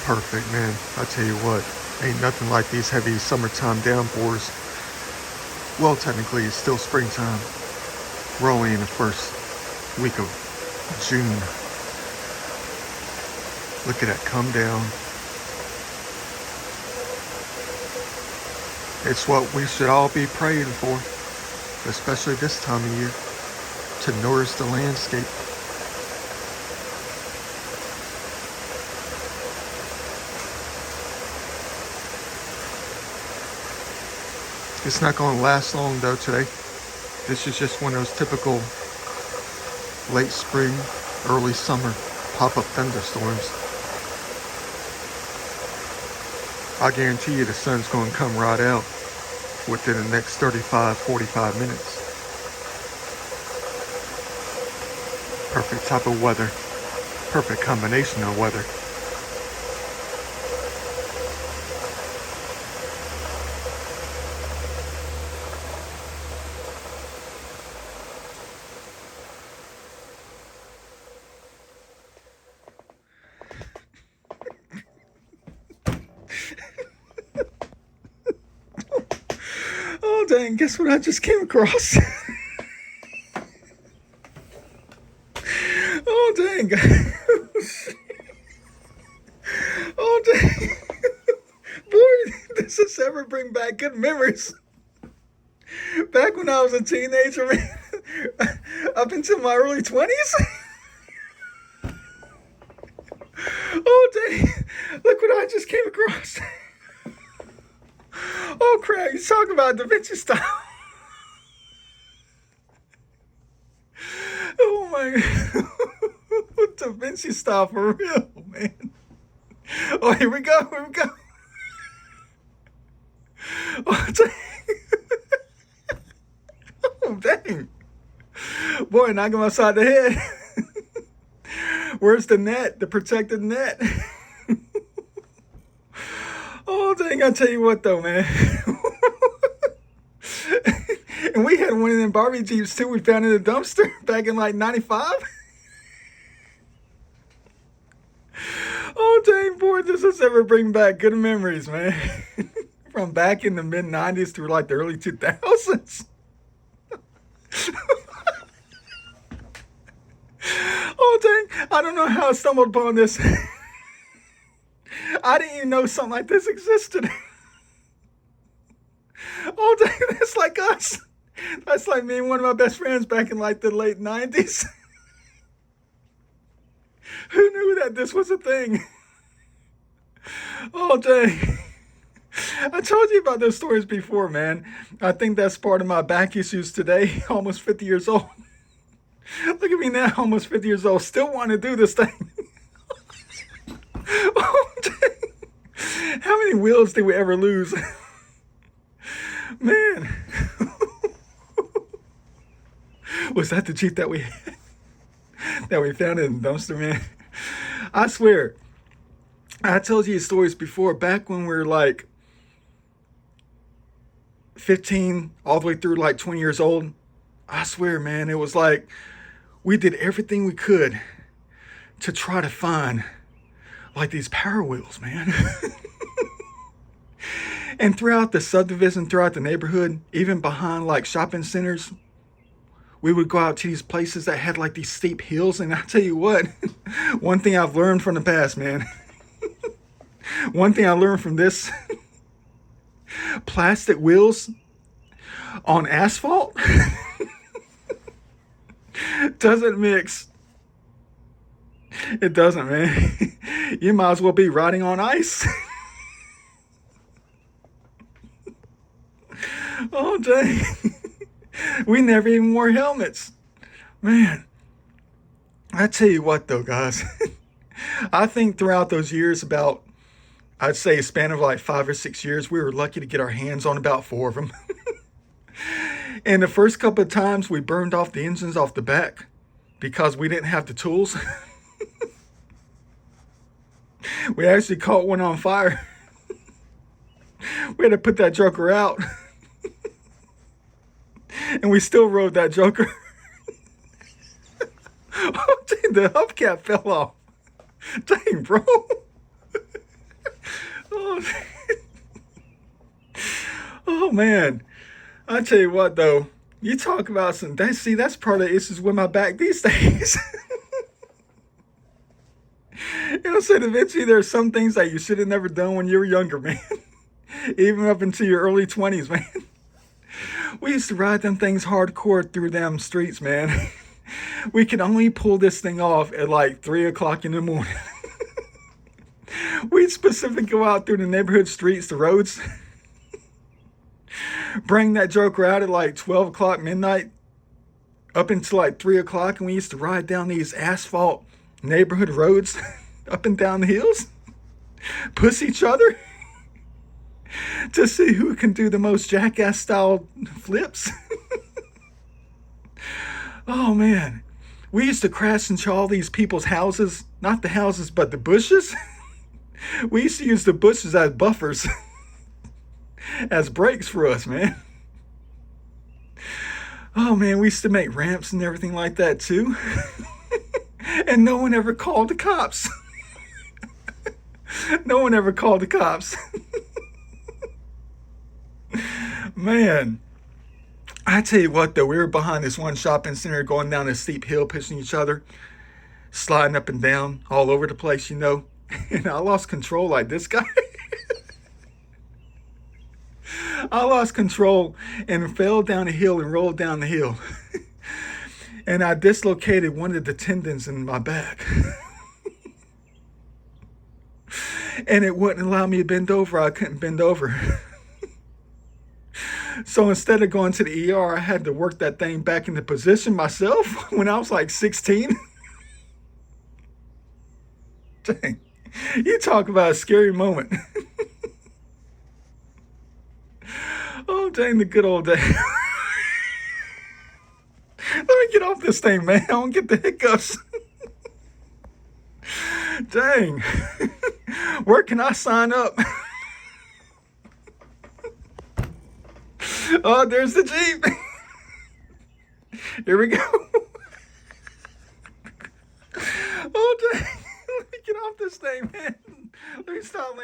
Perfect, man. I tell you what, ain't nothing like these heavy summertime downpours. Well, technically, it's still springtime. We're only in the first week of June. Look at that come down. It's what we should all be praying for, especially this time of year, to nourish the landscape. It's not going to last long though today. This is just one of those typical late spring, early summer pop-up thunderstorms. I guarantee you the sun's going to come right out within the next 35, 45 minutes. Perfect type of weather. Perfect combination of weather. Oh dang, guess what I just came across? Oh dang. Oh dang. Boy, does this ever bring back good memories. Back when I was a teenager, man, up until my early 20s. Oh dang, look what I just came across. Oh crap, you talking about Da Vinci style. Oh my god. Da Vinci style for real, man. Oh, here we go, here we go. Oh dang. Oh dang. Boy, knock him upside the head. Where's the net? The protected net? Oh dang, I tell you what though, man. And we had one of them Barbie Jeeps too. We found in a dumpster back in like 95. Oh dang, boy, does this ever bring back good memories, man. From back in the mid 90s through like the early 2000s. Oh dang, I don't know how I stumbled upon this. I didn't even know something like this existed. Oh dang, that's like us. That's like me and one of my best friends back in like the late 90s. Who knew that this was a thing? Oh dang. I told you about those stories before, man. I think that's part of my back issues today. Almost 50 years old. Look at me now, almost 50 years old, still want to do this thing. Oh, dang. How many wheels did we ever lose? Man. Was that the Jeep that we had? That we found in the dumpster, man? I swear, I told you stories before, back when we were like 15 all the way through like 20 years old. I swear, man, it was like we did everything we could to try to find like these Power Wheels, man. And throughout the subdivision, throughout the neighborhood, even behind like shopping centers, we would go out to these places that had like these steep hills. And I tell you what, one thing I've learned from the past, man. One thing I learned from this, plastic wheels on asphalt doesn't mix. It doesn't, man. You might as well be riding on ice. Oh, dang. We never even wore helmets. Man, I tell you what, though, guys. I think throughout those years, about, I'd say a span of like 5 or 6 years, we were lucky to get our hands on about 4 of them. And the first couple of times we burned off the engines off the back because we didn't have the tools. We actually caught one on fire. We had to put that joker out. And we still rode that joker. Oh, dang, the hubcap fell off. Dang, bro. Oh, oh man. I tell you what though, you talk about some that's part of the issues with my back these days. You know, so eventually there's some things that you should have never done when you were younger, man. Even up into your early 20s, man. We used to ride them things hardcore through them streets, man. We could only pull this thing off at like 3 o'clock in the morning. We'd specifically go out through the neighborhood streets, the roads, bring that joker out at like 12 o'clock midnight up until like 3 o'clock, and we used to ride down these asphalt neighborhood roads up and down the hills, push each other to see who can do the most jackass style flips. Oh man, we used to crash into all these people's houses, not the houses, but the bushes. We used to use the bushes as buffers, as brakes for us, man. Oh man, we used to make ramps and everything like that too. And no one ever called the cops. No one ever called the cops. Man, I tell you what though, we were behind this one shopping center going down a steep hill, pushing each other, sliding up and down all over the place, you know. And I lost control like this guy. I lost control and fell down the hill and rolled down the hill. And I dislocated one of the tendons in my back. And it wouldn't allow me to bend over. I couldn't bend over. So instead of going to the ER, I had to work that thing back into position myself when I was like 16. Dang. You talk about a scary moment. Oh, dang, the good old days. Let me get off this thing, man. I don't get the hiccups. Dang. Where can I sign up? Oh, there's the Jeep. Here we go. Oh, dang. Let me get off this thing, man. Let me stop.